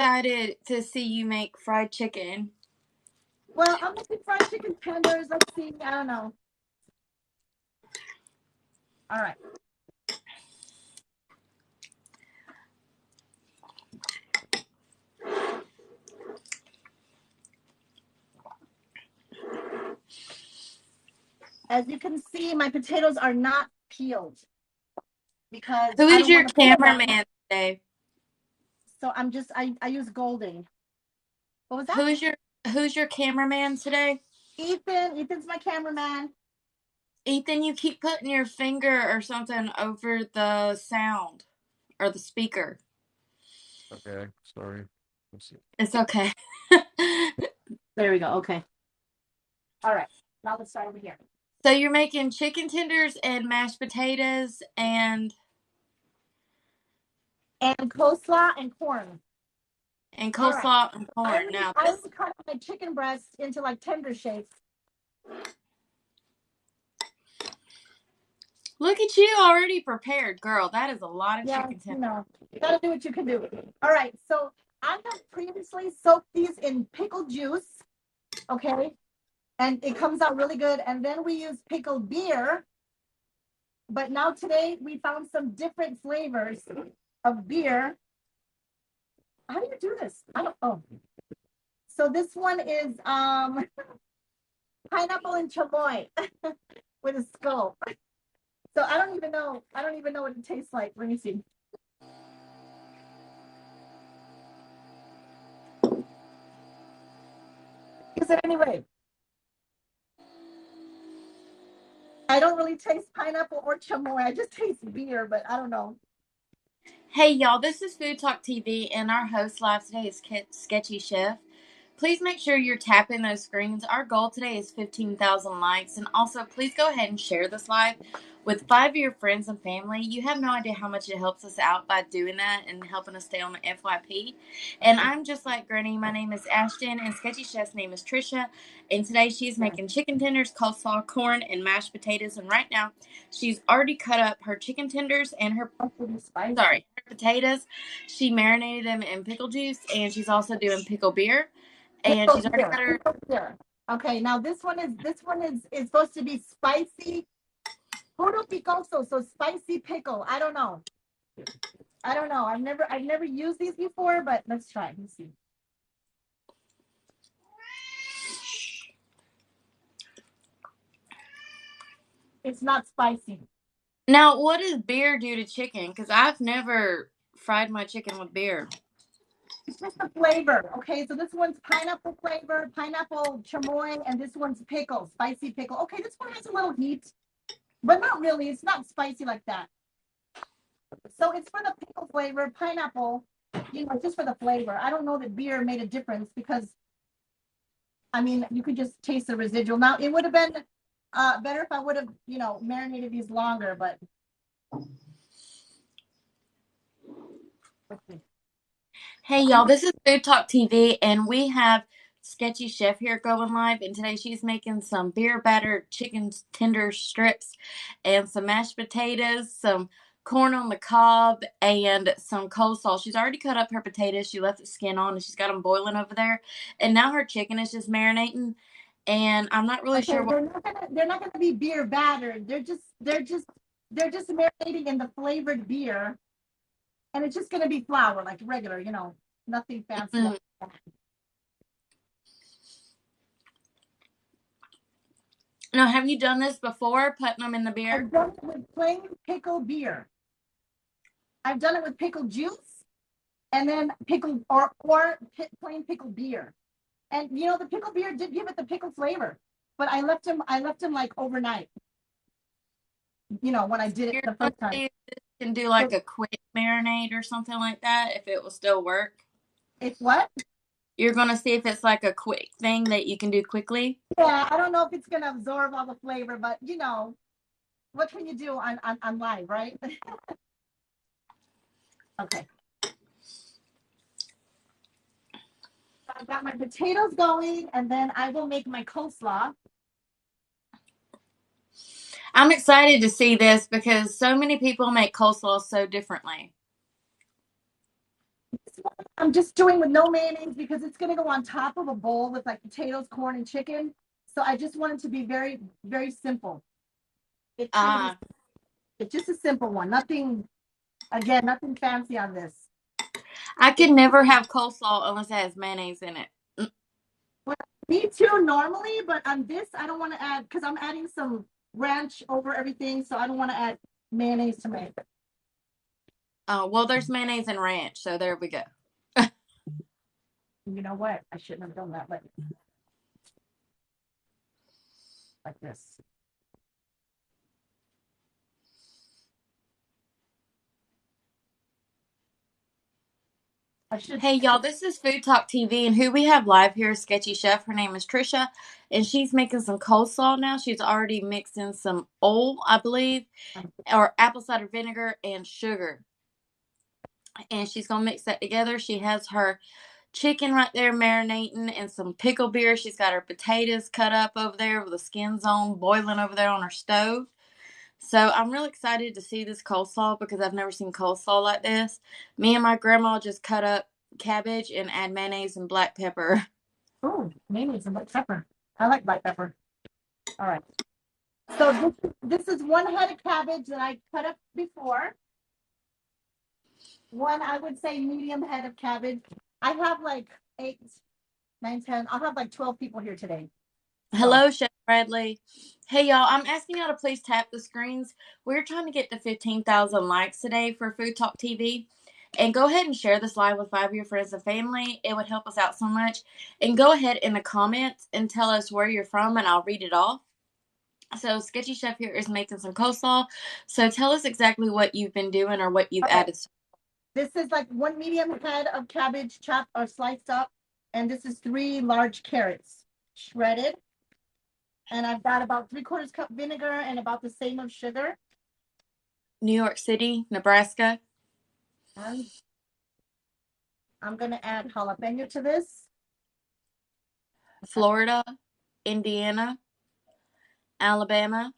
excited to see you make fried chicken. Well, I'm making fried chicken tenders. Let's see. I don't know. All right. As you can see, my potatoes are not peeled because Who I is don't your want to peel them. cameraman today? So I use Golden. What was that? Who's your cameraman today? Ethan. Ethan's my cameraman. Ethan, you keep putting your finger or something over the sound or the speaker. Okay, sorry. Let's see. It's okay. There we go. Okay. All right. Now let's start over here. So you're making chicken tenders and mashed potatoes and Coleslaw and corn. All right. coleslaw and corn. Now I this would cut my chicken breast into like tender shapes. look at you already prepared, girl. That is a lot of Yeah, chicken you tenders. know, you gotta do what you can do. All right. So I have previously soaked these in pickle juice. Okay. And it comes out really good. And then we use pickled beer. But now today we found some different flavors of beer. How do you do this? I don't. Oh. So this one is pineapple and chamoy with a skull. So I don't even know. I don't even know what it tastes like. Let me see. Is it anyway? I don't really taste pineapple or chamoy. I just taste beer, but I don't know. Hey y'all, this is Food Talk TV, and our host live today is Sketchy Chef. Please make sure you're tapping those screens. Our goal today is 15,000 likes, and also please go ahead and share this live with 5 of your friends and family. You have no idea how much it helps us out by doing that and helping us stay on the FYP. And I'm just like Granny. My name is Ashton, and Sketchy Chef's name is Trisha. And today she's making chicken tenders, coleslaw, corn, and mashed potatoes. And right now, she's already cut up her chicken tenders and her potatoes. She marinated them in pickle juice, and she's also doing pickle beer. And she's already got her. Here. Okay, now this one is supposed to be spicy. Puro picoso, so spicy pickle. I don't know. I've never used these before, but let's try. Let's see. It's not spicy. Now, what does beer do to chicken? Because I've never fried my chicken with beer. It's just the flavor. Okay, so this one's pineapple flavor, pineapple chamoy, and this one's pickle, spicy pickle. Okay, this one has a little heat, but not really. It's not spicy like that. So it's for the pickle flavor, pineapple, just for the flavor. I don't know that beer made a difference because, I mean, you could just taste the residual. Now, it would have been better if I would have, marinated these longer, but. Hey, y'all, this is Food Talk TV, and we have Sketchy Chef here going live. And today she's making some beer battered chicken tender strips and some mashed potatoes, some corn on the cob, and some coleslaw. She's already cut up her potatoes. She left the skin on, and she's got them boiling over there. And now her chicken is just marinating. And I'm not really sure what. They're not gonna be beer battered. They're just marinating in the flavored beer, and it's just gonna be flour like regular, nothing fancy. Mm. Now, have you done this before, putting them in the beer? I've done it with plain pickle beer. I've done it with pickle juice, and then pickle or plain pickle beer. And the pickle beer did give it the pickle flavor, but I left them like overnight. When I did it the first time. You can do like a quick marinade or something like that if it will still work. If what? You're gonna see if it's like a quick thing that you can do quickly. Yeah, I don't know if it's gonna absorb all the flavor, but what can you do on live, right? Okay. I've got my potatoes going, and then I will make my coleslaw. I'm excited to see this because so many people make coleslaw so differently. I'm just doing with no mayonnaise because it's gonna go on top of a bowl with like potatoes, corn, and chicken. So I just want it to be very, very simple. It's gonna be it's just a simple one. Nothing, again, nothing fancy on this. I could never have coleslaw unless it has mayonnaise in it. Well, me too normally, but on this I don't want to add because I'm adding some ranch over everything, so I don't want to add mayonnaise to my. Well, there's mayonnaise and ranch, so there we go. You know what? I shouldn't have done that like this. I should. Hey y'all, this is Food Talk TV, and who we have live here is Sketchy Chef. Her name is Trisha, and she's making some coleslaw now. She's already mixed in some oil, I believe, or apple cider vinegar and sugar, and she's gonna mix that together. She has her chicken right there marinating and some pickle beer. She's got her potatoes cut up over there with the skins on, boiling over there on her stove. So I'm really excited to see this coleslaw because I've never seen coleslaw like this. Me and my grandma just cut up cabbage and add mayonnaise and black pepper. Oh, mayonnaise and black pepper. I like black pepper. All right. So this is one head of cabbage that I cut up before. One, I would say, medium head of cabbage. I have like 8, 9, 10. I'll have like 12 people here today. Hello, Chef Bradley. Hey, y'all. I'm asking y'all to please tap the screens. We're trying to get to 15,000 likes today for Food Talk TV. And go ahead and share this live with 5 of your friends and family. It would help us out so much. And go ahead in the comments and tell us where you're from, and I'll read it off. So, Sketchy Chef here is making some coleslaw. So, tell us exactly what you've been doing or what you've added. This is like 1 medium head of cabbage chopped or sliced up. And this is 3 large carrots shredded. And I've got about 3/4 cup vinegar and about the same of sugar. New York City, Nebraska. And I'm going to add jalapeno to this. Florida, Indiana, Alabama,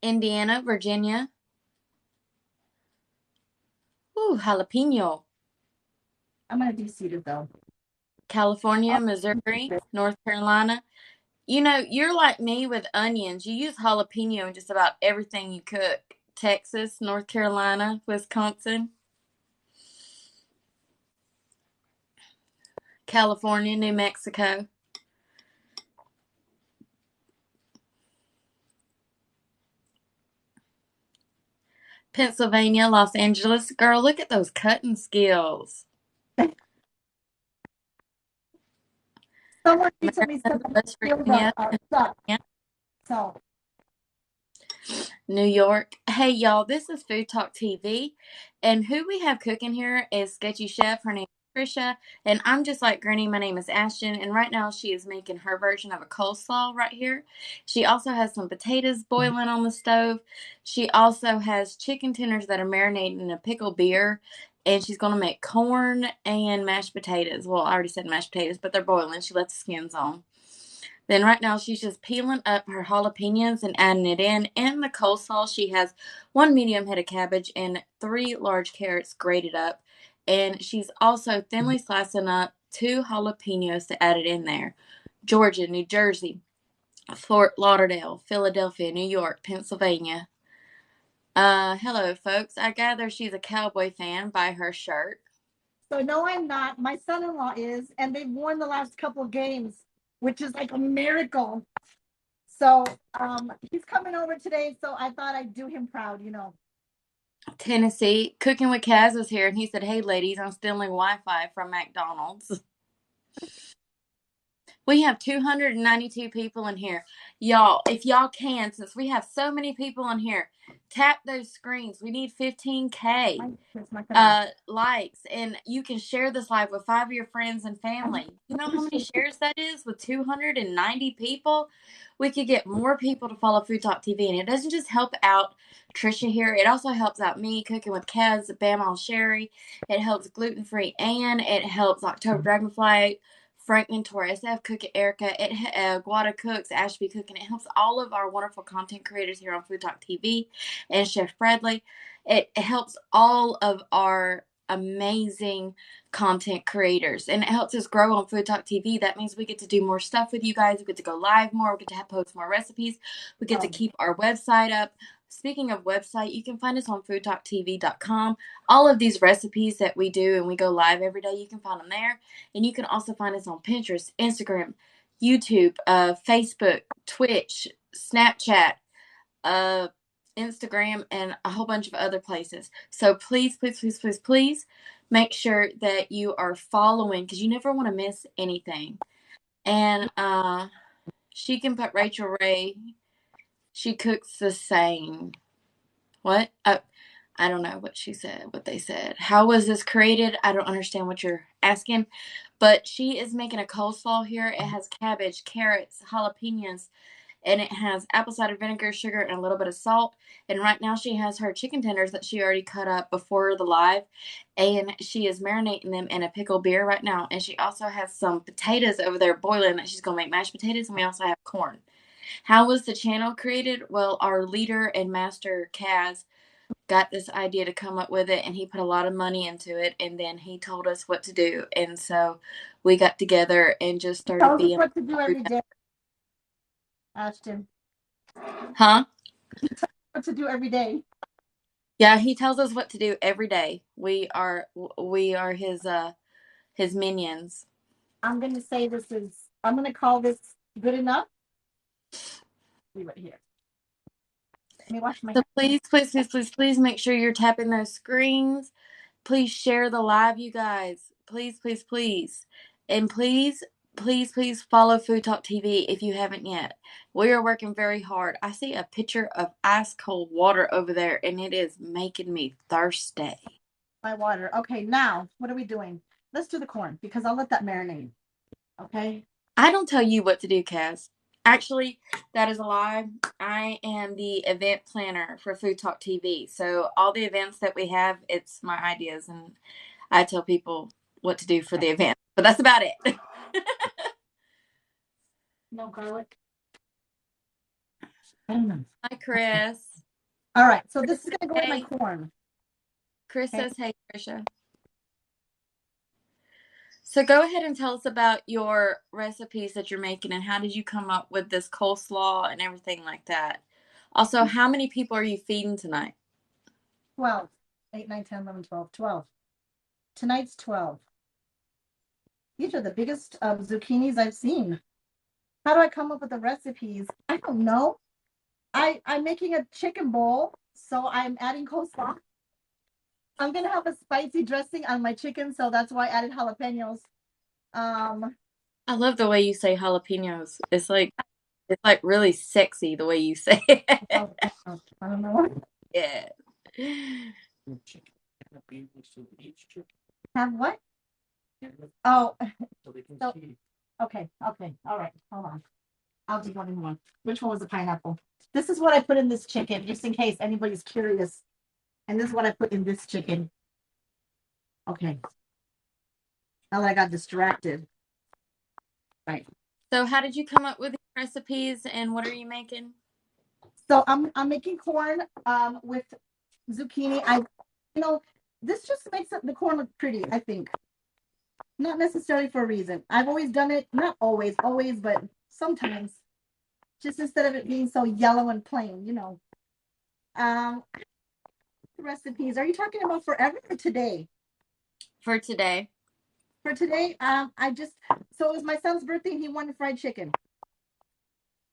Indiana, Virginia. Ooh, jalapeno. I'm going to de-seed it though. California, Missouri, North Carolina. You know, you're like me with onions. You use jalapeno in just about everything you cook. Texas, North Carolina, Wisconsin, California, New Mexico. Pennsylvania, Los Angeles. Girl, look at those cutting skills. Someone recently said West Virginia, so New York. Hey, y'all, this is Food Talk TV, and who we have cooking here is Sketchy Chef. Her name is Trisha, and I'm just like Granny. My name is Ashton, and right now she is making her version of a coleslaw right here. She also has some potatoes boiling on the stove. She also has chicken tenders that are marinating in a pickle beer, and she's going to make corn and mashed potatoes. Well, I already said mashed potatoes, but they're boiling. She left the skins on. Then right now she's just peeling up her jalapenos and adding it in. In the coleslaw, she has 1 medium head of cabbage and 3 large carrots grated up. And she's also thinly slicing up 2 jalapenos to add it in there. Georgia, New Jersey, Fort Lauderdale, Philadelphia, New York, Pennsylvania. Hello, folks. I gather she's a Cowboy fan by her shirt. So no, I'm not. My son-in-law is, and they've won the last couple of games, which is like a miracle. So he's coming over today, so I thought I'd do him proud, you know. Tennessee, Cooking with Kaz is here, and he said, "Hey, ladies, I'm stealing Wi-Fi from McDonald's." We have 292 people in here. Y'all, if y'all can, since we have so many people in here, tap those screens. We need 15K likes, and you can share this live with 5 of your friends and family. You know how many shares that is with 290 people? We could get more people to follow Food Talk TV, and it doesn't just help out Trisha here. It also helps out me, Cooking with Kaz, Bama Sherry. It helps Gluten Free Ann. It helps October Dragonfly, Franklin, Torres F, Cook It, Erica, Guada Cooks, Ashby Cooking. It helps all of our wonderful content creators here on Food Talk TV and Chef Bradley. It helps all of our amazing content creators, and it helps us grow on Food Talk TV. That means we get to do more stuff with you guys. We get to go live more. We get to post more recipes. We get to keep our website up. Speaking of website, you can find us on foodtalktv.com. All of these recipes that we do and we go live every day, you can find them there. And you can also find us on Pinterest, Instagram, YouTube, Facebook, Twitch, Snapchat, Instagram, and a whole bunch of other places. So please, please, please, please, please make sure that you are following, because you never want to miss anything. And she can put Rachel Ray. She cooks the same. What? I don't know what she said, what they said. How was this created? I don't understand what you're asking. But she is making a coleslaw here. It has cabbage, carrots, jalapenos, and it has apple cider vinegar, sugar, and a little bit of salt. And right now she has her chicken tenders that she already cut up before the live. And she is marinating them in a pickled beer right now. And she also has some potatoes over there boiling that she's going to make mashed potatoes. And we also have corn. How was the channel created? Well, our leader and master, Kaz, got this idea to come up with it, and he put a lot of money into it, and then he told us what to do. And so we got together and just started Tell us being what to do every day, Ashton. Huh? What to do every day. Yeah, he tells us what to do every day. We are his minions. I'm gonna say I'm gonna call this good enough. Leave it here. Let me wash my So please, please, please, please, please make sure you're tapping those screens. Please share the live, you guys. Please, please, please. And please, please, please follow Food Talk TV if you haven't yet. We are working very hard. I see a picture of ice cold water over there, and it is making me thirsty. My water. Okay, now what are we doing? Let's do the corn because I'll let that marinate. Okay. I don't tell you what to do, Kaz. Actually, that is a lie. I am the event planner for Food Talk TV. So all the events that we have, it's my ideas, and I tell people what to do for the event. But that's about it. No garlic. I don't know. Hi, Chris. All right, so this is gonna go in my corn. Chris says, hey, Trisha. So go ahead and tell us about your recipes that you're making and how did you come up with this coleslaw and everything like that. Also, how many people are you feeding tonight? 12. 8, 9, 10, 11, 12. 12. Tonight's 12. These are the biggest zucchinis I've seen. How do I come up with the recipes? I don't know. I'm making a chicken bowl, so I'm adding coleslaw. I'm gonna have a spicy dressing on my chicken, so that's why I added jalapenos. I love the way you say jalapenos. It's like really sexy the way you say it. I don't know. Yeah. Have what? Oh, so, okay, all right, hold on. I'll do one in one. Which one was the pineapple? This is what I put in this chicken, just in case anybody's curious. And this is what I put in this chicken. Okay. Now that I got distracted. Right. So how did you come up with your recipes and what are you making? So I'm making corn with zucchini. This just makes the corn look pretty, I think. Not necessarily for a reason. I've always done it, not always, but sometimes. Just instead of it being so yellow and plain, recipes. Are you talking about forever or today? For today. For today, so it was my son's birthday and he wanted fried chicken.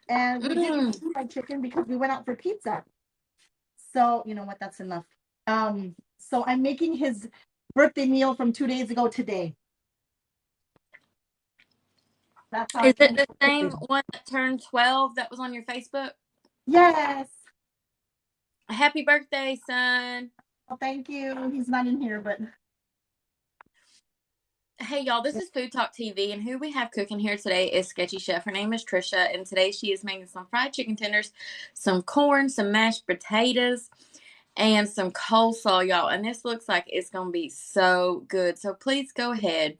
And we didn't eat fried chicken because we went out for pizza. So you know what, that's enough. So I'm making his birthday meal from 2 days ago today. That's how Is it the same one that turned 12 that was on your Facebook? Yes. Happy birthday, son. Well, thank you. He's not in here, but hey, y'all, this is Food Talk TV, and who we have cooking here today is Sketchy Chef. Her name is Trisha, and today she is making some fried chicken tenders, some corn, some mashed potatoes, and some coleslaw, y'all. And this looks like it's going to be so good. So please go ahead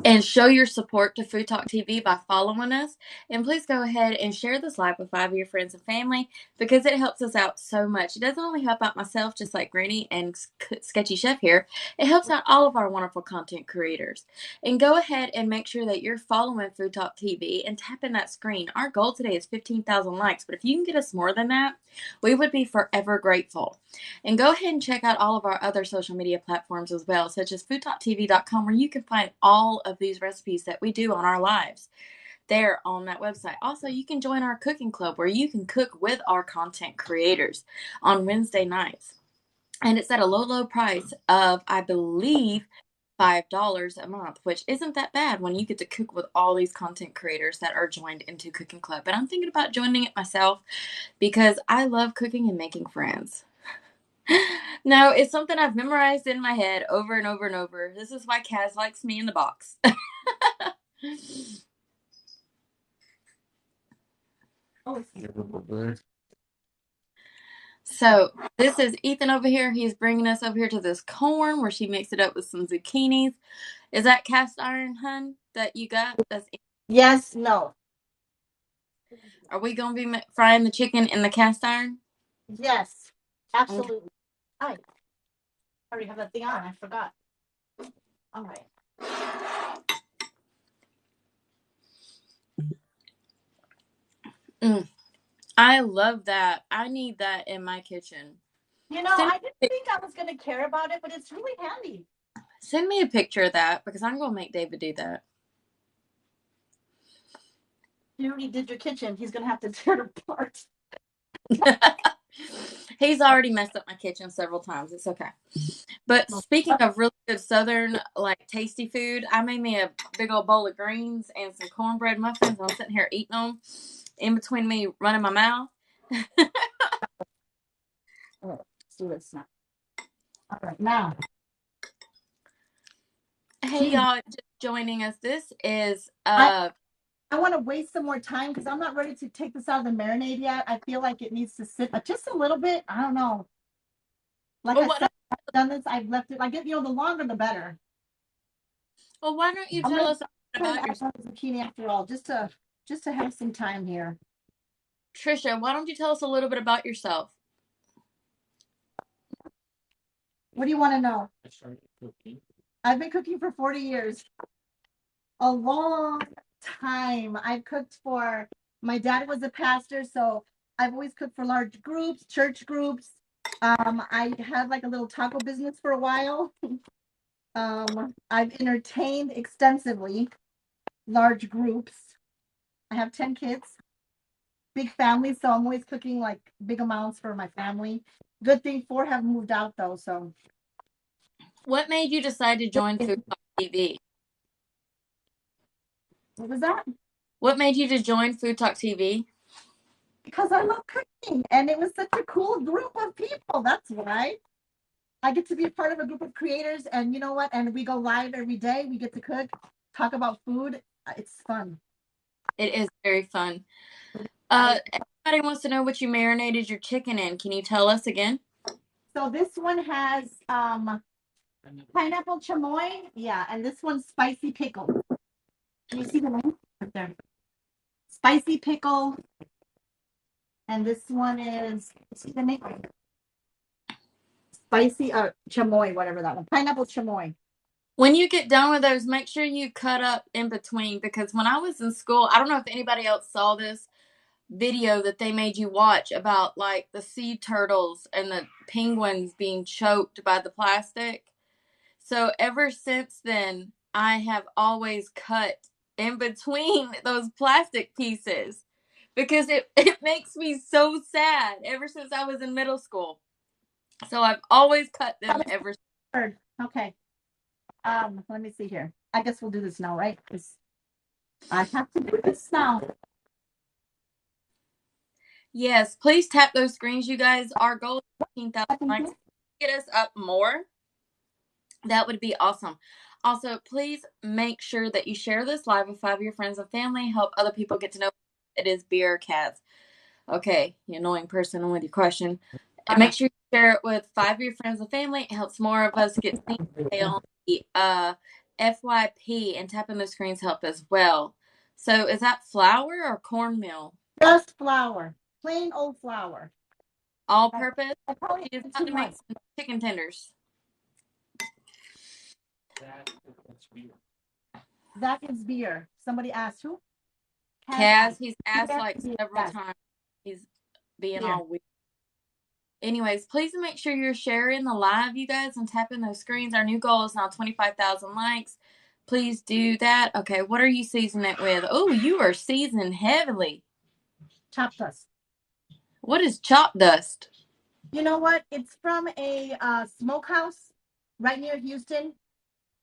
and show your support to Food Talk TV by following us. And please go ahead and share this live with 5 of your friends and family because it helps us out so much. It doesn't only help out myself, just like Granny and Sketchy Chef here, it helps out all of our wonderful content creators. And go ahead and make sure that you're following Food Talk TV and tap in that screen. Our goal today is 15,000 likes, but if you can get us more than that, we would be forever grateful. And go ahead and check out all of our other social media platforms as well, such as foodtalktv.com, where you can find all of these recipes that we do on our lives there on that website. Also, you can join our cooking club where you can cook with our content creators on Wednesday nights. And it's at a low, low price of, I believe, $5 a month, which isn't that bad when you get to cook with all these content creators that are joined into Cooking Club. And I'm thinking about joining it myself because I love cooking and making friends. No, it's something I've memorized in my head over and over and over. This is why Kaz likes me in the box. So this is Ethan over here. He's bringing us over here to this corn where she mixed it up with some zucchinis. Is that cast iron, hun, that you got? Yes, no. Are we going to be frying the chicken in the cast iron? Yes, absolutely. Hi. I already have that thing on. I forgot. All right. I love that. I need that in my kitchen. You know, I didn't think I was going to care about it, but it's really handy. Send me a picture of that because I'm going to make David do that. You already did your kitchen. He's going to have to tear it apart. He's already messed up my kitchen several times. It's okay. But speaking of really good Southern, like tasty food, I made me a big old bowl of greens and some cornbread muffins. I'm sitting here eating them in between me running my mouth. Let's do this now. All right, now. Hey, y'all, just joining us. This is I want to waste some more time because I'm not ready to take this out of the marinade yet. I feel like it needs to sit just a little bit. I don't know. Like I said, I've done this. I've left it. Like, the longer the better. Well, why don't you tell us about your zucchini after all, just to have some time here. Trisha, why don't you tell us a little bit about yourself? What do you want to know? I started cooking. I've been cooking for 40 years. A long time. I've cooked for, my dad was a pastor, so I've always cooked for large groups, church groups. I had like a little taco business for a while. I've entertained extensively large groups. I have 10 kids, big family, so I'm always cooking like big amounts for my family. Good thing 4 have moved out though, so. What made you decide to join Food Talk TV? What was that? What made you to join Food Talk TV? Because I love cooking, and it was such a cool group of people. That's why. I get to be a part of a group of creators, and you know what? And we go live every day. We get to cook, talk about food. It's fun. It is very fun. Everybody wants to know what you marinated your chicken in. Can you tell us again? So this one has pineapple chamoy. Yeah, and this one's spicy pickle. Can you see the name right there? Spicy pickle. And this one is, see the name? Spicy chamoy, whatever that one. Pineapple chamoy. When you get done with those, make sure you cut up in between, because when I was in school, I don't know if anybody else saw this video that they made you watch about like the sea turtles and the penguins being choked by the plastic. So ever since then, I have always cut in between those plastic pieces because it makes me so sad ever since I was in middle school. So I've always cut them ever since. Okay. Let me see here. I guess we'll do this now, right? Because I have to do this now. Yes, please tap those screens, you guys. Our goal is 15,000 likes. Get us up more. That would be awesome. Also, please make sure that you share this live with 5 of your friends and family. Help other people get to know it is beer cats. Okay, you annoying person with your question. And make sure you share it with 5 of your friends and family. It helps more of us get seen on the FYP and tapping the screens help as well. So is that flour or cornmeal? Just flour, plain old flour. All purpose? I probably She is added about too to make much. some chicken tenders. That is beer. Somebody asked who? Kaz, he's asked Beer, like beer, several yes, times. He's being beer. all weird. Anyways, please make sure you're sharing the live, you guys, and tapping those screens. Our new goal is now 25,000 likes. Please do that. Okay, what are you seasoning it with? Oh, you are seasoning heavily. Chopped dust. What is chop dust? You know what? It's from a smokehouse right near Houston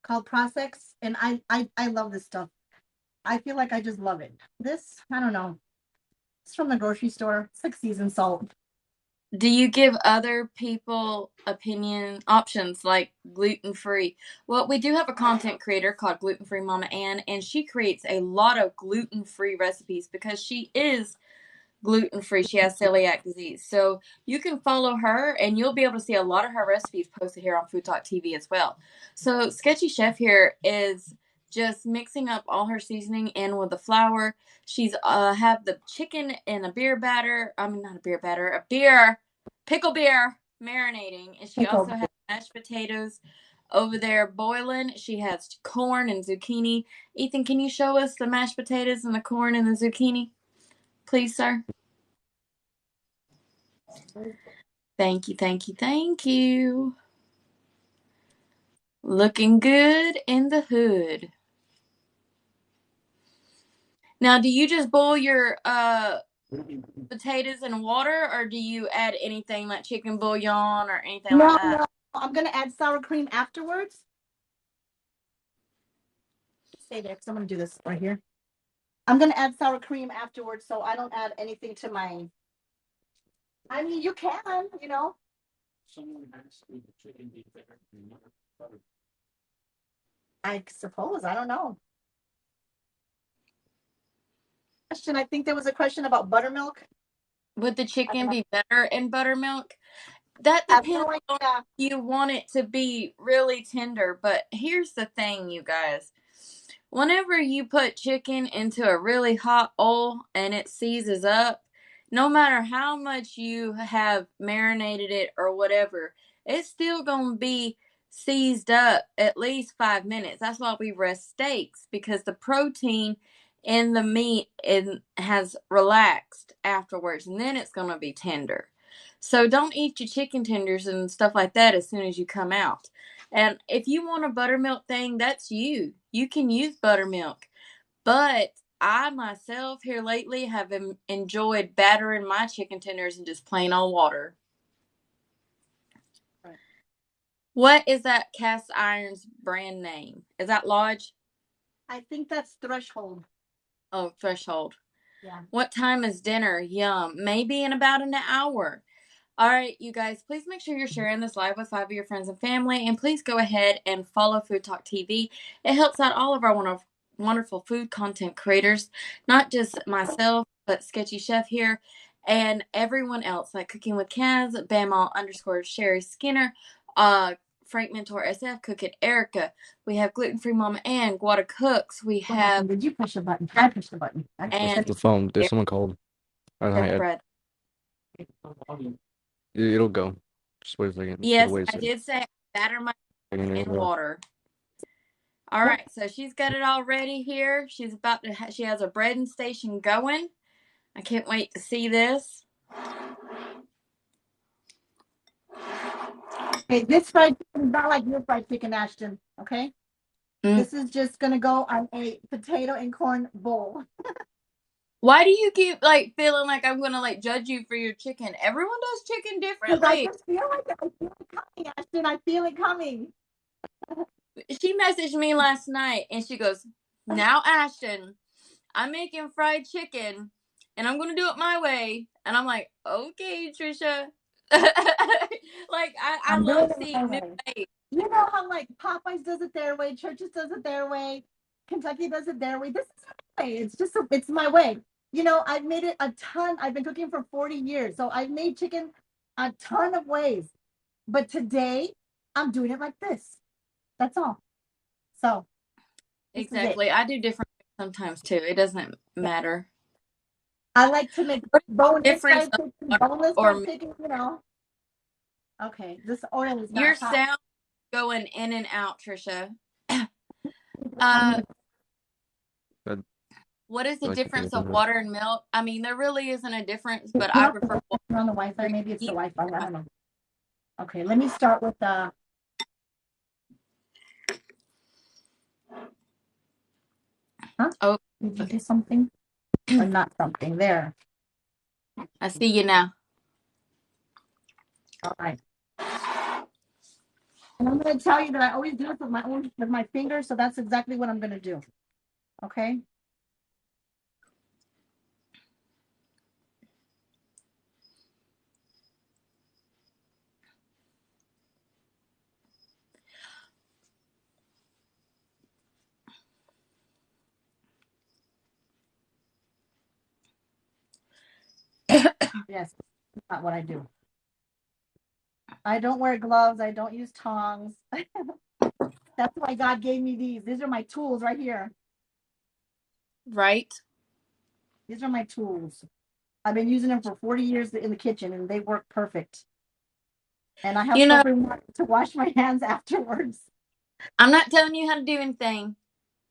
called Prosex, and I love this stuff. I feel like I just love it. This, I don't know. It's from the grocery store. It's like seasoned salt. Do you give other people opinion options like gluten free? Well, we do have a content creator called Gluten Free Mama Ann, and she creates a lot of gluten free recipes because she is gluten free. She has celiac disease. So you can follow her and you'll be able to see a lot of her recipes posted here on Food Talk TV as well. So Sketchy Chef here is just mixing up all her seasoning in with the flour. She's have the chicken in a beer batter. I mean, not a beer batter, a beer, pickle beer marinating. And she also has mashed potatoes over there boiling. She has corn and zucchini. Ethan, can you show us the mashed potatoes and the corn and the zucchini? Please, sir. Thank you, thank you, thank you. Looking good in the hood. Now, do you just boil your potatoes in water, or do you add anything like chicken bouillon or anything like that? No, I'm gonna add sour cream afterwards. Stay there, because I'm gonna do this right here. I'm gonna add sour cream afterwards, so I don't add anything to my. I mean, you can, you know. I suppose. I don't know. Question. I think there was a question about buttermilk. Would the chicken be better in buttermilk? That I have depends no on idea. if you want it to be really tender. But here's the thing, you guys. Whenever you put chicken into a really hot oil and it seizes up, no matter how much you have marinated it or whatever, it's still going to be seized up at least 5 minutes. That's why we rest steaks, because the protein in the meat has relaxed afterwards, and then it's going to be tender. So don't eat your chicken tenders and stuff like that as soon as you come out. And if you want a buttermilk thing, that's you. You can use buttermilk. But I myself here lately have enjoyed battering my chicken tenders in just plain old water. Right. What is that cast iron's brand name? Is that Lodge? I think that's Threshold. Oh, Threshold. Yeah. What time is dinner? Yum. Maybe in about an hour. All right, you guys, please make sure you're sharing this live with 5 of your friends and family, and please go ahead and follow Food Talk TV. It helps out all of our wonderful food content creators, not just myself, but Sketchy Chef here, and everyone else, like Cooking with Kaz, Bama_Sherry Skinner, Frank Mentor SF, Cook It Erica. We have Gluten Free Mama Ann, Guada Cooks. We have. Did you push the button? I pushed the button. And the phone. There's someone called. Bread. It'll go. Just wait a second. Yes, Wait a I second. did say batter my in It'll go. water. All right, so she's got it all ready here. She's about to. She has a breading station going. I can't wait to see this. Okay, this fried chicken is not like your fried chicken, Ashton. Okay, this is just gonna go on a potato and corn bowl. Why do you keep like feeling like I'm gonna like judge you for your chicken? Everyone does chicken Because I differently. just feel like it. I feel it coming, Ashton. I feel it coming. She messaged me last night and she goes, "Now, Ashton, I'm making fried chicken and I'm gonna do it my way." And I'm like, "Okay, Trisha." Like I love seeing new ways. You know how like Popeyes does it their way, Church's does it their way, Kentucky does it their way. This is my way. It's just it's my way. You know, I've made it a ton. I've been cooking for 40 years, so I've made chicken a ton of ways. But today, I'm doing it like this. That's all. So This is it. Exactly. I do different sometimes too. It doesn't matter. I like to make What is the boneless difference fried of chicken, water boneless or fried chicken, you know. Okay, this oil is your not hot. sound going in and out, Trisha? I'm I'd What is the like to think difference of about water and milk? I mean, there really isn't a difference, but I gonna prefer water. on the Wi-Fi. Maybe it's the Wi-Fi. I don't know. Okay, let me start with the. Huh? Oh, Did you do something or not something? There. I see you now. All right. And I'm going to tell you that I always do it with my fingers, so that's exactly what I'm going to do. Okay. Yes, that's not what I do. I don't wear gloves. I don't use tongs. That's why God gave me these. These are my tools right here. Right? These are my tools. I've been using them for 40 years in the kitchen, and they work perfect. And I have You know, soap and water to wash my hands afterwards. I'm not telling you how to do anything.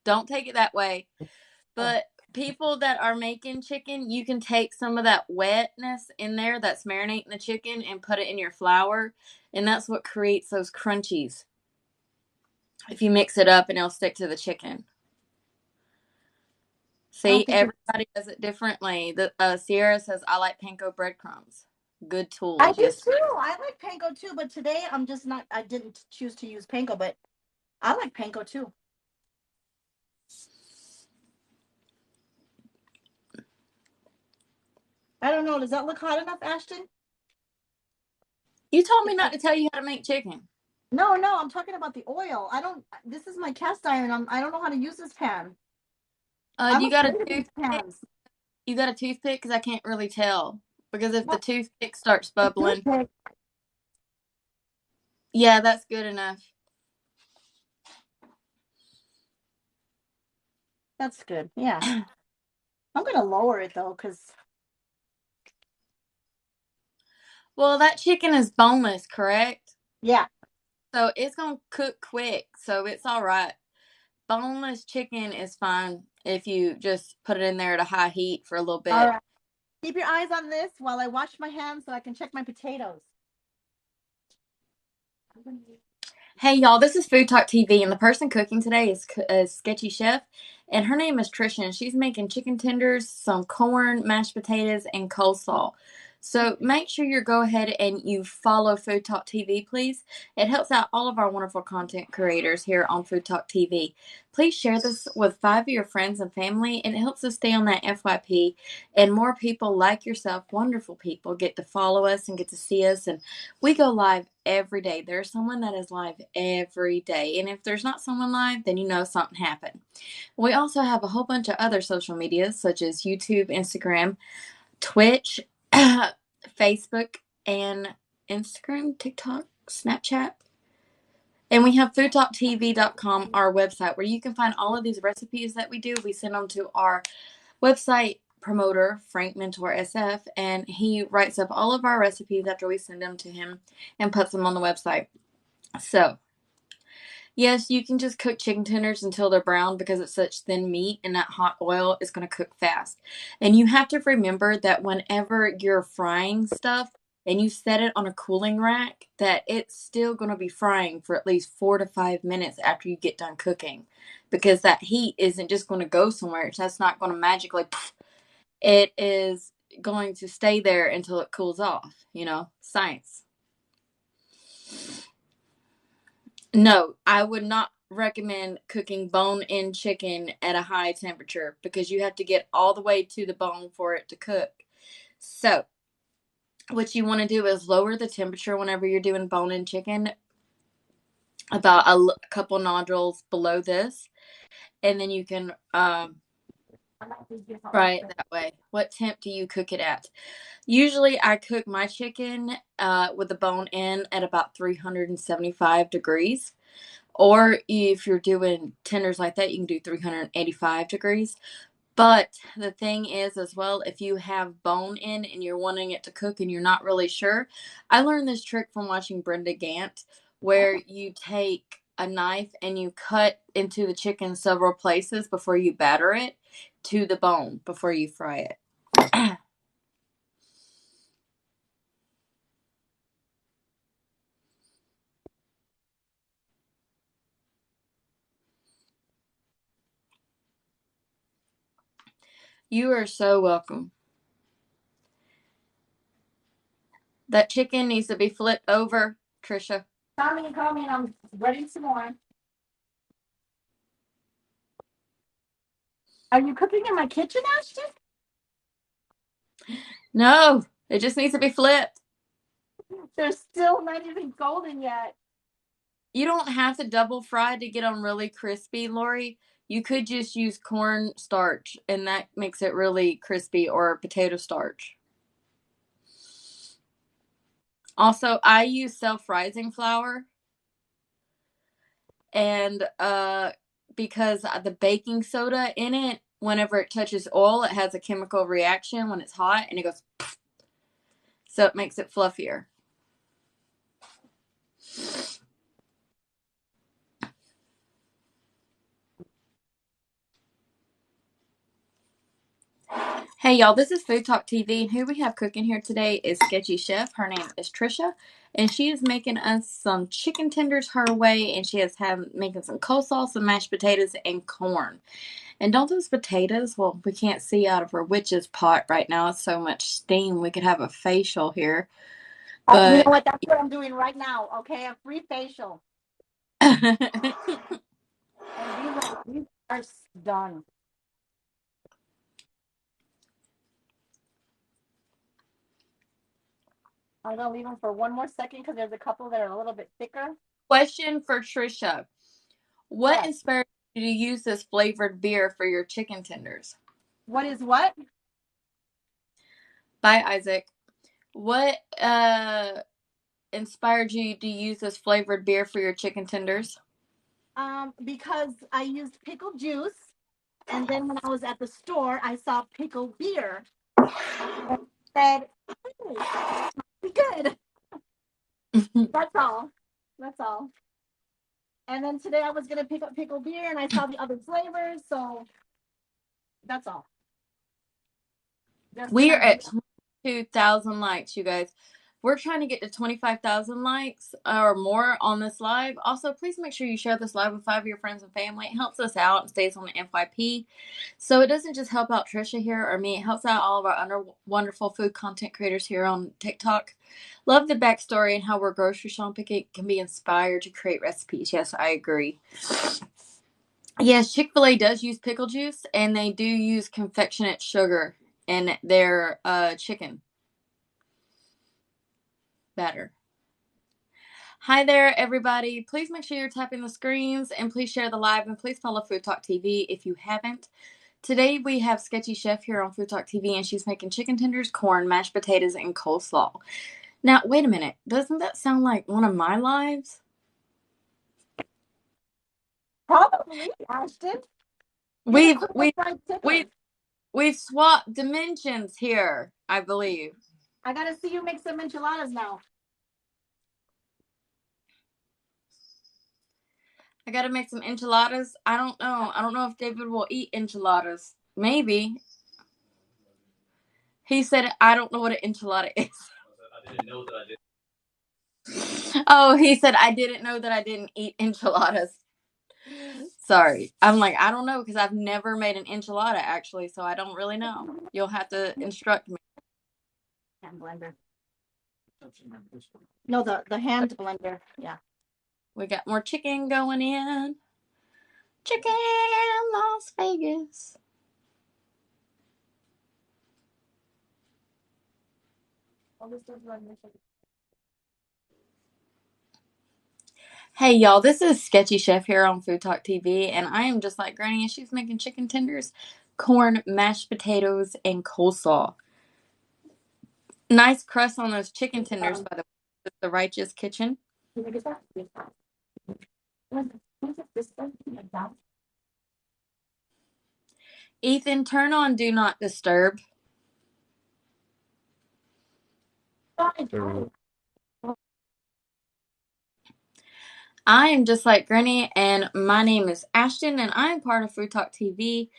Don't take it that way. Oh, But people that are making chicken, you can take some of that wetness in there that's marinating the chicken and put it in your flour. And that's what creates those crunchies. If you mix it up and it'll stick to the chicken. I don't See, think everybody does it differently. The Sierra says, I like panko breadcrumbs. Good I tools. do Yes. too. I like panko too, but today I'm just not. I didn't choose to use panko, but I like panko too. I don't know. Does that look hot enough, Ashton? You told me not to tell you how to make chicken. No, no. I'm talking about the oil. I don't. This is my cast iron. I don't know how to use this pan. I'm You got a afraid of these toothpick? pans. You got a toothpick? Because I can't really tell. Because if the Well, toothpick starts bubbling, toothpick. yeah, that's good enough. That's good. Yeah. I'm gonna lower it though, because Well, that chicken is boneless, correct? yeah. So it's going to cook quick. So it's all right. Boneless chicken is fine if you just put it in there at a high heat for a little All bit. right. Keep your eyes on this while I wash my hands so I can check my potatoes. Hey, y'all, this is Food Talk TV, and the person cooking today is Sketchy Chef, and her name is Trisha, and she's making chicken tenders, some corn, mashed potatoes, and coleslaw. So make sure you go ahead and you follow Food Talk TV, please. It helps out all of our wonderful content creators here on Food Talk TV. Please share this with 5 of your friends and family, and it helps us stay on that FYP, and more people like yourself, wonderful people, get to follow us and get to see us, and we go live every day. There's someone that is live every day. And if there's not someone live, then you know something happened. We also have a whole bunch of other social medias such as YouTube, Instagram, Twitch, Facebook, and Instagram, TikTok, Snapchat. And we have foodtalktv.com, our website, where you can find all of these recipes that we do. We send them to our website promoter, Frank Mentor SF, and he writes up all of our recipes after we send them to him and puts them on the website. So, yes, you can just cook chicken tenders until they're brown because it's such thin meat and that hot oil is going to cook fast. And you have to remember that whenever you're frying stuff and you set it on a cooling rack, that it's still going to be frying for at least 4 to 5 minutes after you get done cooking because that heat isn't just going to go somewhere. That's not going to magically, it is going to stay there until it cools off, science. No, I would not recommend cooking bone-in chicken at a high temperature because you have to get all the way to the bone for it to cook. So, what you want to do is lower the temperature whenever you're doing bone-in chicken about a couple nodules below this, and then you can fry it that way. What temp do you cook it at? Usually, I cook my chicken with the bone in at about 375 degrees. Or if you're doing tenders like that, you can do 385 degrees. But the thing is, as well, if you have bone in and you're wanting it to cook and you're not really sure, I learned this trick from watching Brenda Gant, where you take a knife and you cut into the chicken several places before you batter it to the bone before you fry it. You are so welcome. That chicken needs to be flipped over, Trisha. Call me, and I'm ready some more. Are you cooking in my kitchen, Ashton? No, it just needs to be flipped. They're still not even golden yet. You don't have to double fry to get them really crispy, Lori. You could just use corn starch, and that makes it really crispy, or potato starch. Also, I use self-rising flour, and because the baking soda in it, whenever it touches oil, it has a chemical reaction when it's hot, and it goes, so it makes it fluffier. Hey y'all, this is Food Talk TV, and who we have cooking here today is Sketchy Chef. Her name is Trisha, and she is making us some chicken tenders her way, and she is making some coleslaw, some mashed potatoes, and corn. And don't those potatoes, well, we can't see out of her witch's pot right now. It's so much steam. We could have a facial here. You But know what? That's what I'm doing right now. Okay, a free facial. Hey, And these are done. I'm gonna leave them for one more second because there's a couple that are a little bit thicker. question for Trisha. What Yes. inspired you to use this flavored beer for your chicken tenders? What is what? Bye, Isaac. What inspired you to use this flavored beer for your chicken tenders? Because I used pickle juice, and then when I was at the store, I saw pickle beer. And said, hey, be good. That's all. That's all. And then today I was gonna pick up pickle beer, and I saw the other flavors, so that's all. We are at 22,000 likes, you guys. We're trying to get to 25,000 likes or more on this live. Also, please make sure you share this live with 5 of your friends and family. It helps us out and stays on the FYP. So it doesn't just help out Trisha here or me. It helps out all of our wonderful food content creators here on TikTok. Love the backstory and how we're grocery shopping. It can be inspired to create recipes. Yes, I agree. Yes, Chick-fil-A does use pickle juice, and they do use confectionate sugar in their chicken batter. Hi there, everybody. Please make sure you're tapping the screens, and please share the live, and please follow Food Talk TV if you haven't. Today we have Sketchy Chef here on Food Talk TV, and she's making chicken tenders, corn, mashed potatoes, and coleslaw. Now, wait a minute. Doesn't that sound like one of my lives? Probably, Ashton. We've swapped dimensions here, I believe. I gotta see you make some enchiladas now. I gotta make some enchiladas. I don't know. I don't know if David will eat enchiladas. Maybe. He said, I don't know what an enchilada is. I didn't know that I didn't. Oh, he said, I didn't know that I didn't eat enchiladas. Sorry. I'm like, I don't know because I've never made an enchilada actually, so I don't really know. You'll have to instruct me. Hand blender. No, the hand blender. Yeah. We got more chicken going in. Chicken Las Vegas. Hey y'all, this is Sketchy Chef here on Food Talk TV, and I am just like Granny, and she's making chicken tenders, corn, mashed potatoes, and coleslaw. Nice crust on those chicken tenders, by the way. The Righteous Kitchen. Ethan, turn on Do Not Disturb. So, I am just like Granny, and my name is Ashton, and I am part of Food Talk TV.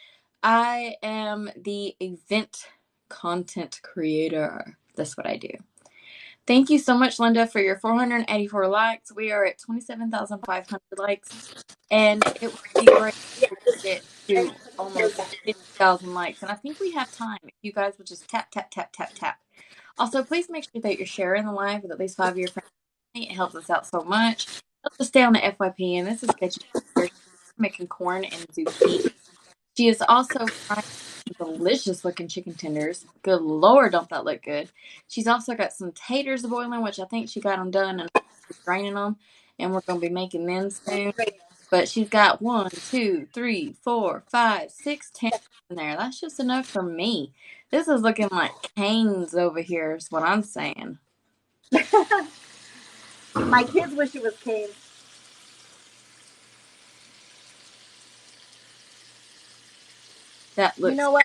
I am the event content creator. That's what I do. Thank you so much, Linda, for your 484 likes. We are at 27,500 likes, and it would be great if we could get to almost 50,000 likes. And I think we have time if you guys would just tap, tap, tap, tap, tap. Also, please make sure that you're sharing the live with at least 5 of your friends. It helps us out so much. Let's stay on the FYP, and this is Sketchy. Making corn and zucchini. She is also frying delicious looking chicken tenders. Good Lord, don't that look good? She's also got some taters boiling, which I think she got them done and draining them, and we're going to be making them soon. But she's got 1, 2, 3, 4, 5, 6 tenders in there. That's just enough for me. This is looking like canes over here, is what I'm saying. My kids wish it was canes. That looks. You know what?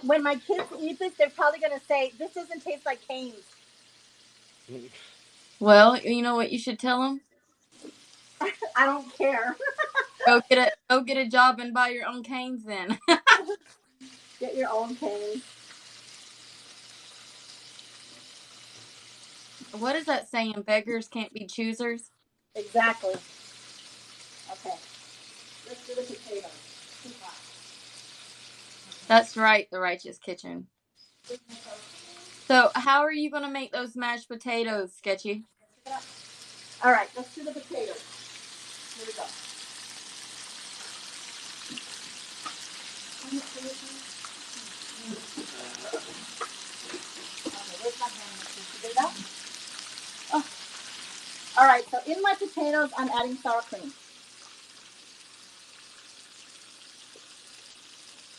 When my kids eat this, they're probably gonna say this doesn't taste like canes. Well, you know what you should tell them? I don't care. Go get a job and buy your own canes then. Get your own canes. What is that saying? Beggars can't be choosers? Exactly. Okay. Let's do the potatoes. That's right, the Righteous Kitchen. So, how are you going to make those mashed potatoes, Sketchy? All right, let's do the potatoes. Here we go. Oh. All right, so in my potatoes, I'm adding sour cream.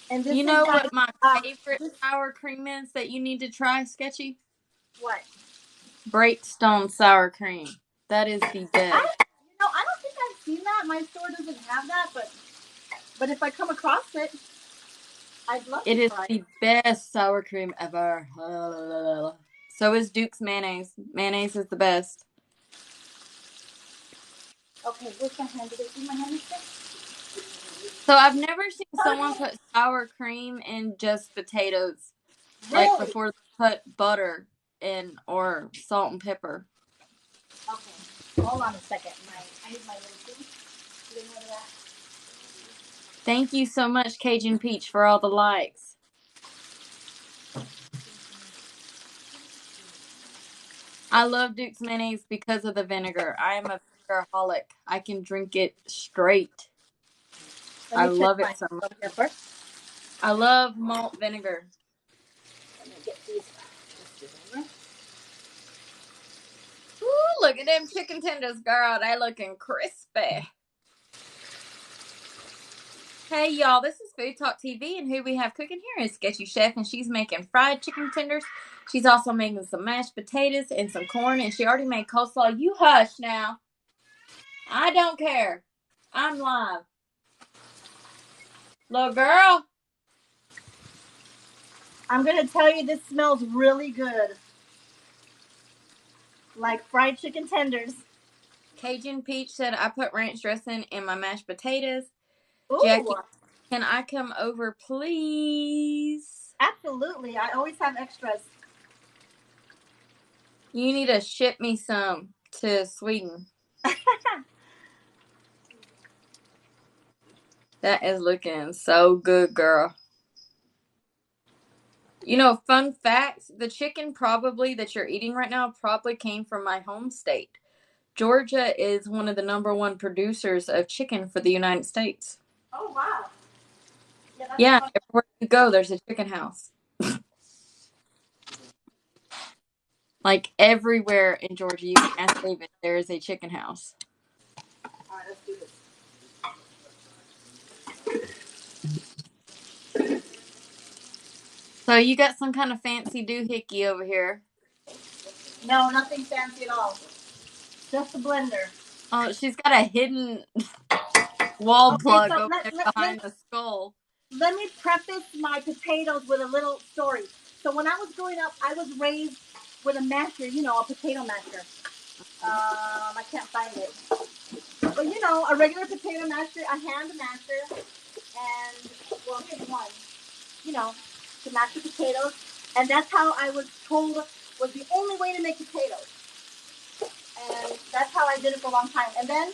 And this You know is what my favorite sour cream is that you need to try, Sketchy? What? Breakstone sour cream. That is the best. I don't think I've seen that. My store doesn't have that, but if I come across it, I'd love it to is try the best sour cream ever. So is Duke's mayonnaise. Mayonnaise is the best. Okay, where's my hand? Did I see my hand? So I've never seen someone put sour cream in just potatoes. Really? Like before they put butter in or salt and pepper. Okay, hold on a second. I need my little thing. Thank you so much, Cajun Peach, for all the likes. I love Duke's mayonnaise because of the vinegar. I am a vinegaraholic. I can drink it straight. I love it so much. I love malt vinegar. Let me get these. Ooh, look at them chicken tenders, girl. They looking crispy. Hey, y'all, this is Food Talk TV, and who we have cooking here is Sketchy Chef, and she's making fried chicken tenders. She's also making some mashed potatoes and some corn, and she already made coleslaw. You hush now. I don't care. I'm live. Little girl. I'm going to tell you, this smells really good. Like fried chicken tenders. Cajun Peach said, I put ranch dressing in my mashed potatoes. Ooh. Jackie, can I come over, please? Absolutely. I always have extras. You need to ship me some to Sweden. That is looking so good, girl. You know, fun facts, the chicken probably that you're eating right now probably came from my home state. Georgia is one of the #1 producers of chicken for the United States. Oh, wow. Yeah, everywhere you go, there's a chicken house. Like everywhere in Georgia, you can ask David, there is a chicken house. All right, let's do this. So you got some kind of fancy doohickey over here. No, nothing fancy at all. Just a blender. Oh, she's got a hidden wall Okay, plug so over there behind the skull. let me preface my potatoes with a little story. So when I was growing up, I was raised with a masher, a potato masher. I can't find it. But a regular potato masher, a hand masher, and well, here's one. To mash the potatoes, and that's how I was told was the only way to make potatoes. And that's how I did it for a long time. And then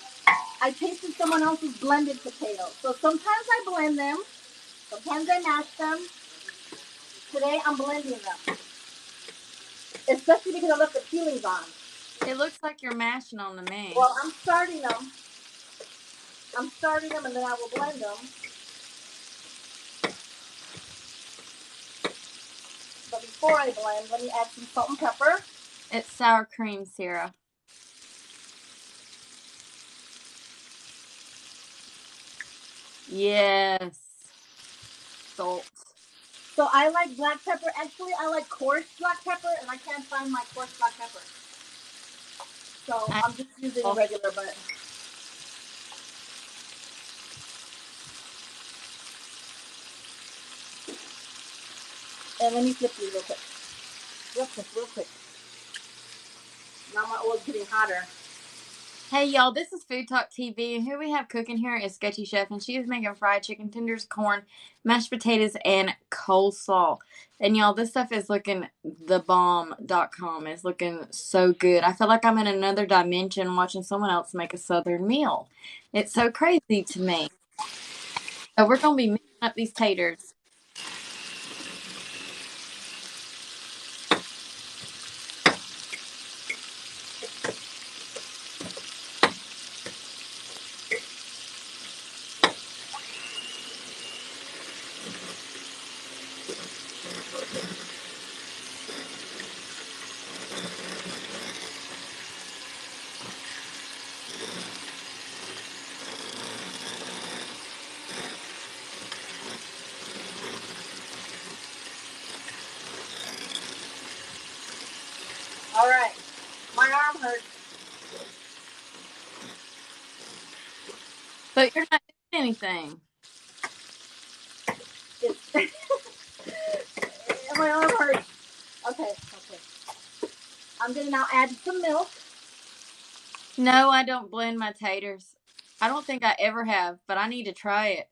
I tasted someone else's blended potatoes. So sometimes I blend them, sometimes I mash them. Today I'm blending them, especially because I left the peelings on. It looks like you're mashing on the main. Well, I'm starting them. And then I will blend them. But before I blend, let me add some salt and pepper. It's sour cream syrup. Yes. Salt. So I like black pepper. Actually, I like coarse black pepper, and I can't find my coarse black pepper. So I'm just using regular, but. And let me flip these real quick. Real quick. Now my oil's getting hotter. Hey y'all, this is Food Talk TV, and who we have cooking here is Sketchy Chef, and she is making fried chicken tenders, corn, mashed potatoes, and coleslaw. And y'all, this stuff is looking thebomb.com. It's looking so good. I feel like I'm in another dimension watching someone else make a southern meal. It's so crazy to me. So we're gonna be mixing up these taters. All right. My arm hurts. But you're not doing anything. My arm hurts. Okay. I'm gonna now add some milk. No, I don't blend my taters. I don't think I ever have, but I need to try it.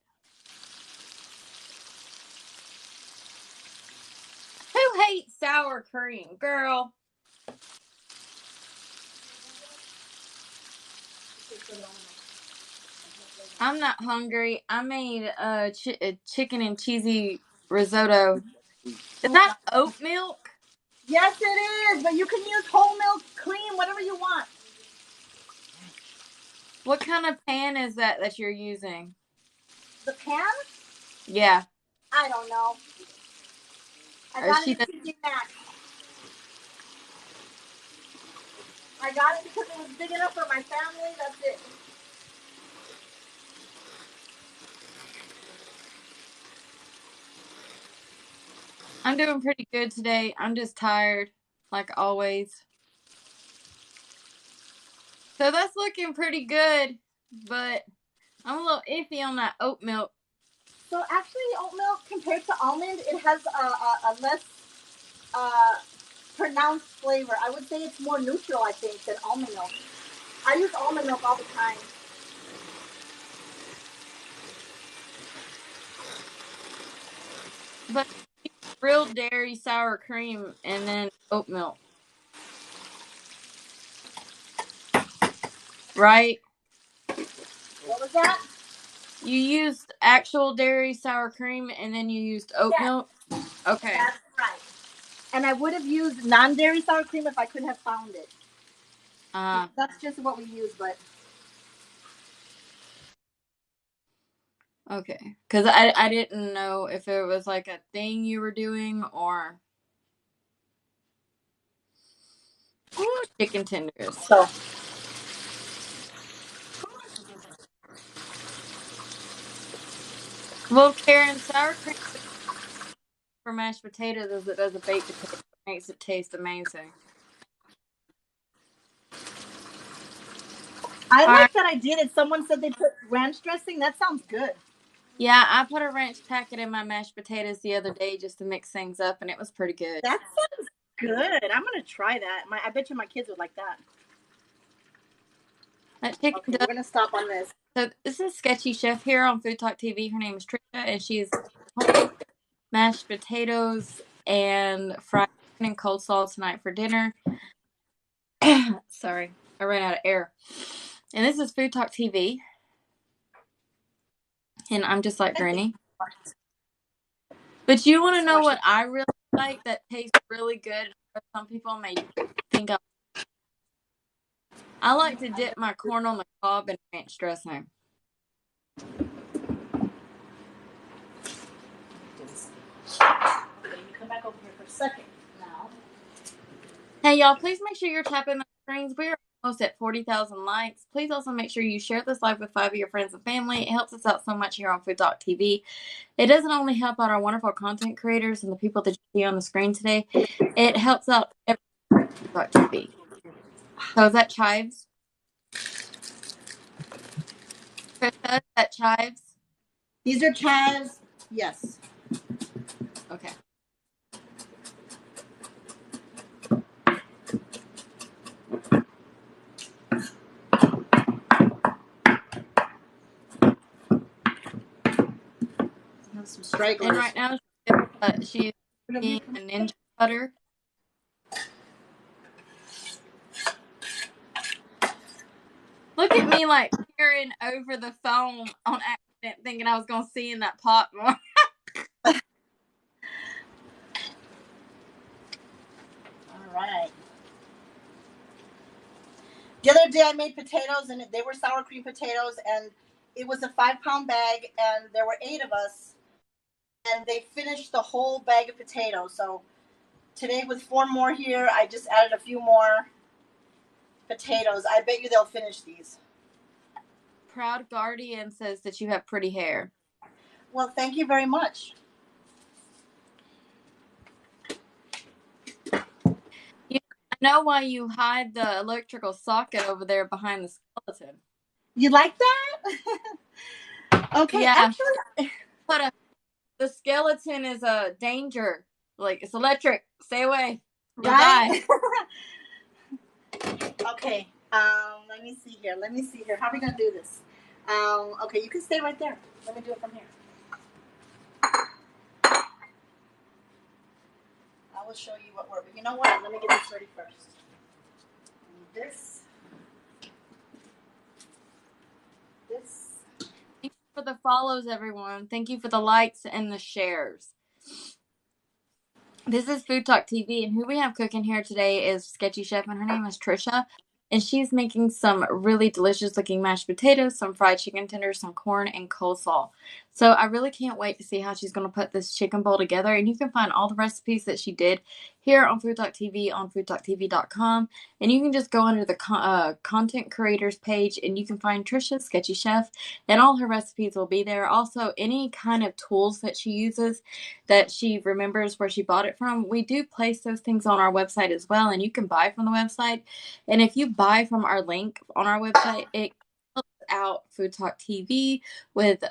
Who hates sour cream, girl? I'm not hungry. I made a chicken and cheesy risotto. Is that oat milk? Yes, it is. But you can use whole milk, cream, whatever you want. What kind of pan is that you're using? The pan? Yeah. I don't know. I got it at TJ Maxx. I got it because it was big enough for my family. That's it. I'm doing pretty good today. I'm just tired, like always. So that's looking pretty good, but I'm a little iffy on that oat milk. So actually, oat milk compared to almond, it has a less pronounced flavor. I would say it's more neutral, I think, than almond milk. I use almond milk all the time. But real dairy sour cream and then oat milk. Right? What was that? You used actual dairy sour cream and then you used oat milk? Okay. That's right. And I would have used non-dairy sour cream if I could have found it. That's just what we use, but. Okay. Because I didn't know if it was like a thing you were doing or. Ooh, chicken tenders. So. Well, Karen, sour cream for mashed potatoes as it does a baked potato. It makes it taste amazing. I All like right. that idea that someone said they put ranch dressing. That sounds good. Yeah, I put a ranch packet in my mashed potatoes the other day just to mix things up, and it was pretty good. That sounds good. I'm gonna try that. I bet you my kids would like that. That chicken Okay, does. we're gonna stop on this. So this is Sketchy Chef here on Food Talk TV. Her name is Trisha, and she's mashed potatoes and fried chicken and coleslaw tonight for dinner. Sorry, I ran out of air. And this is Food Talk TV, and I'm just like Granny. But you want to know what I really like that tastes really good? Some people may think I like to dip my corn on the cob in ranch dressing. Okay, you come back over here for a second now. Hey, y'all, please make sure you're tapping the screens. We're almost at 40,000 likes. Please also make sure you share this live with 5 of your friends and family. It helps us out so much here on Food Talk TV. It doesn't only help out our wonderful content creators and the people that you see on the screen today. It helps out everyone on Food Talk TV. So is that chives? Krista, is that chives? These are chives. Yes. Okay. Have some stragglers. And right now she's eating a Ninja butter. Look at me like peering over the phone on accident, thinking I was going to see in that pot more. All right. The other day I made potatoes, and they were sour cream potatoes, and it was a 5-pound bag, and there were 8 of us, and they finished the whole bag of potatoes. So today with 4 more here, I just added a few more potatoes. I bet you they'll finish these. Proud Guardian says that you have pretty hair. Well, thank you very much. I know why you hide the electrical socket over there behind the skeleton. You like that? Okay, Yeah. actually, But the skeleton is a danger. Like, it's electric. Stay away. You'll right? die. Okay. Let me see here. How are we gonna do this? Okay, you can stay right there. Let me do it from here. I will show you what we're. You know what? Let me get this ready first. This. Thank you for the follows, everyone. Thank you for the likes and the shares. This is Food Talk TV, and who we have cooking here today is Sketchy Chef, and her name is Trisha. And she's making some really delicious looking mashed potatoes, some fried chicken tenders, some corn, and coleslaw. So I really can't wait to see how she's going to put this chicken bowl together. And you can find all the recipes that she did here on Food Talk TV on foodtalktv.com. And you can just go under the content creators page, and you can find Trisha, Sketchy Chef, and all her recipes will be there. Also, any kind of tools that she uses that she remembers where she bought it from, we do place those things on our website as well, and you can buy from the website. And if you buy from our link on our website, it helps out Food Talk TV with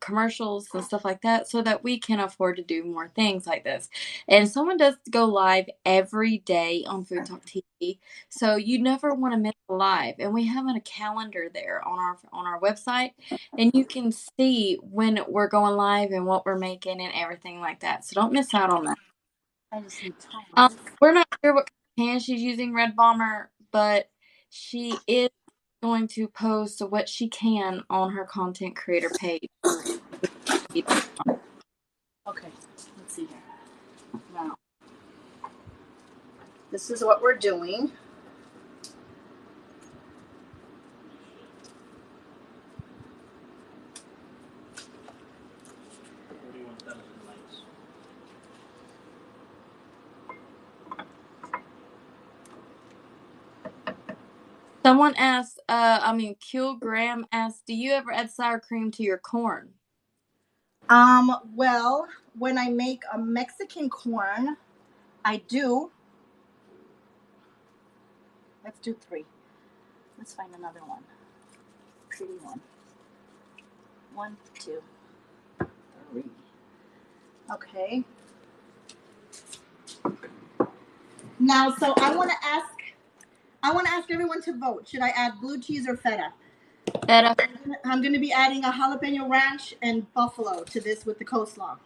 commercials and stuff like that, so that we can afford to do more things like this. And someone does go live every day on Food Talk TV, so you never want to miss a live. And we have a calendar there on our website, and you can see when we're going live and what we're making and everything like that. So don't miss out on that. I just need time. We're not sure what pan she's using, Red Bomber, but she is going to post what she can on her content creator page. Okay, let's see here. Now, this is what we're doing. Someone asked, Kilgram asked, do you ever add sour cream to your corn? Well, when I make a Mexican corn, I do. Let's do 3. Let's find another one. Pretty one. 1, 2, 3. Okay. Now, so I want to ask everyone to vote. Should I add blue cheese or feta? Feta. I'm going to be adding a jalapeno ranch and buffalo to this with the coleslaw.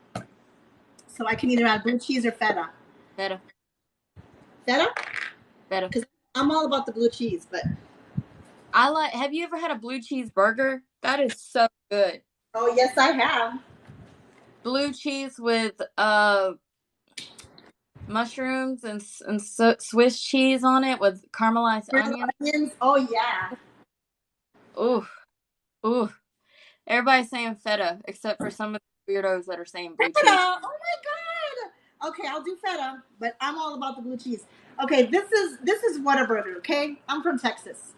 So I can either add blue cheese or feta. Feta. Feta? Feta. Because I'm all about the blue cheese, but Have you ever had a blue cheese burger? That is so good. oh yes, I have. Blue cheese with mushrooms and Swiss cheese on it with caramelized onions. Oh yeah. Ooh, ooh. Everybody's saying feta, except for some of the weirdos that are saying blue Feta! cheese. Oh my god. Okay, I'll do feta, but I'm all about the blue cheese. Okay, this is Whataburger. Okay, I'm from Texas.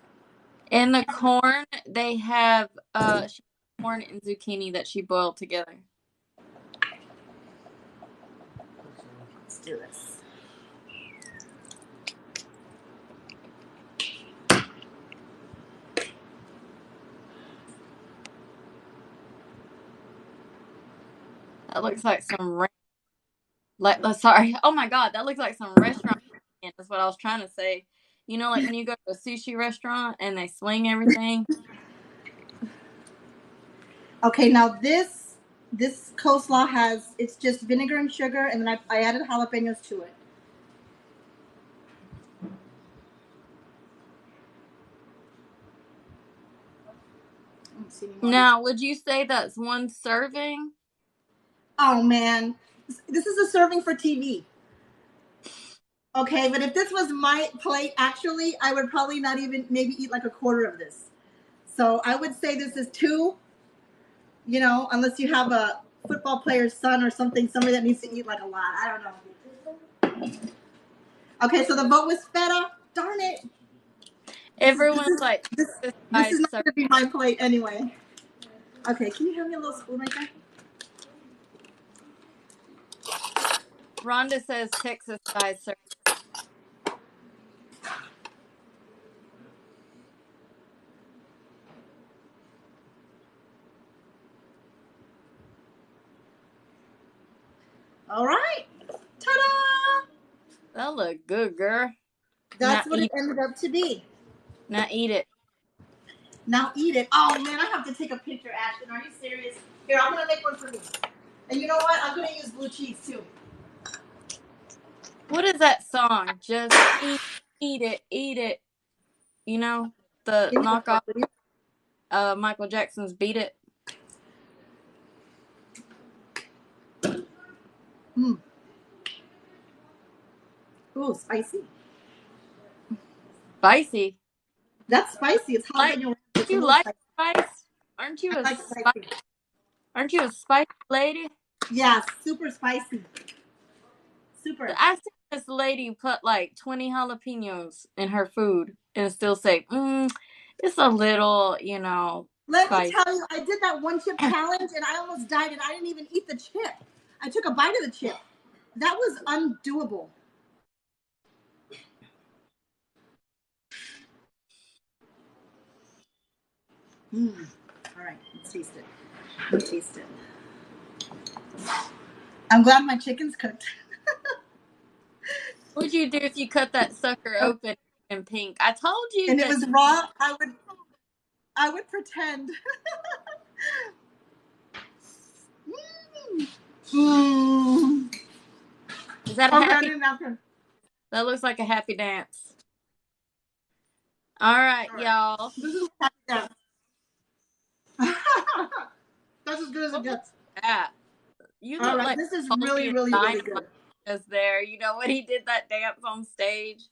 In the corn, they have corn and zucchini that she boiled together. Let's do this. That looks like some sorry. Oh my god, that looks like some restaurant. That's what I was trying to say. You know, like when you go to a sushi restaurant and they sling everything. Okay, now this coleslaw it's just vinegar and sugar, and then I added jalapenos to it. Now, would you say that's one serving? Oh man, this is a serving for TV. Okay, but if this was my plate, actually, I would probably not even maybe eat like a quarter of this. So I would say this is 2. You know, unless you have a football player's son or somebody that needs to eat like a lot. I don't know. Okay, so the vote was feta. Darn it. Everyone's like, this is not going to be my plate anyway. Okay, can you hand me a little spoon right there? Rhonda says Texas size serving. All right. Ta-da! That look good, girl. That's what it ended up to be. Now eat it. Now eat it. Oh, man, I have to take a picture, Ashton. Are you serious? Here, I'm going to make one for me. And you know what? I'm going to use blue cheese, too. What is that song? Just eat it. You know, the knockoff Michael Jackson's Beat It. Ooh, spicy. Spicy? That's spicy. It's jalapeno. Do you like spice? Aren't you a spicy lady? Yeah, super spicy. Super. I see this lady put like 20 jalapenos in her food and still say, it's a little, you know. Let me tell you, I did that 1 chip challenge and I almost died and I didn't even eat the chip. I took a bite of the chip. That was undoable. All right, let's taste it. I'm glad my chicken's cooked. What would you do if you cut that sucker open in pink? I told you. And it was raw. I would pretend. Is that a happy? That looks like a happy dance. All right, y'all. This is a happy dance. That's as good as it gets. Yeah. You look like this is really good. Just there, you know when he did that dance on stage.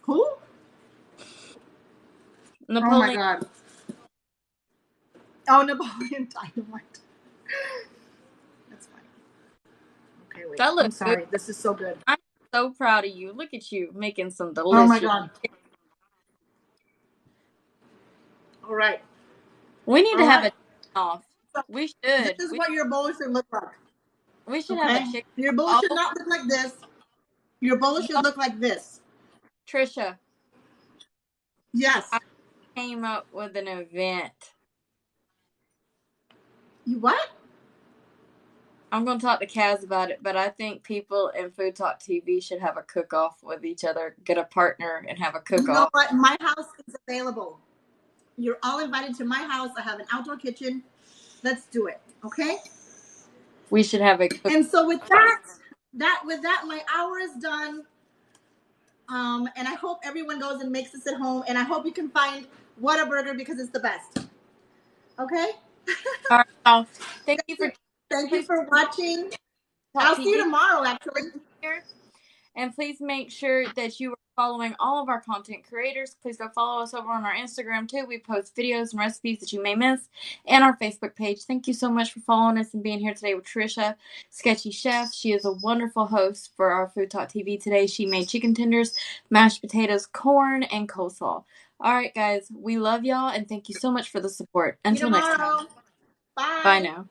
Who? Napoleon. Oh my god. Oh, Napoleon Dynamite. That's fine. Okay, wait. That looks I'm sorry. good. This is so good. I'm so proud of you. Look at you making some delicious. Oh my god. All right. We need to have a off. We should. This is what your bowl should look like. We should have a chicken. Your bowl should not look like this. Your bowl should look like this. Trisha, Yes. Came up with an event. You what? I'm going to talk to Kaz about it, but I think people in Food Talk TV should have a cook-off with each other, get a partner and have a You know cook-off. what? My house is available. You're all invited to my house. I have an outdoor kitchen. Let's do it. Okay? We should have a cook. And so with that, my hour is done. And I hope everyone goes and makes this at home. And I hope you can find Whataburger because it's the best. Okay? All right, y'all. Thank you for watching. Talk I'll see you TV tomorrow, actually. here. And please make sure that you are following all of our content creators. Please go follow us over on our Instagram too. We post videos and recipes that you may miss, and our Facebook page. Thank you so much for following us and being here today with Trisha, Sketchy Chef. She is a wonderful host for our Food Talk TV today. She made chicken tenders, mashed potatoes, corn, and coleslaw. All right, guys, we love y'all, and thank you so much for the support. Until next time. Bye. Bye now.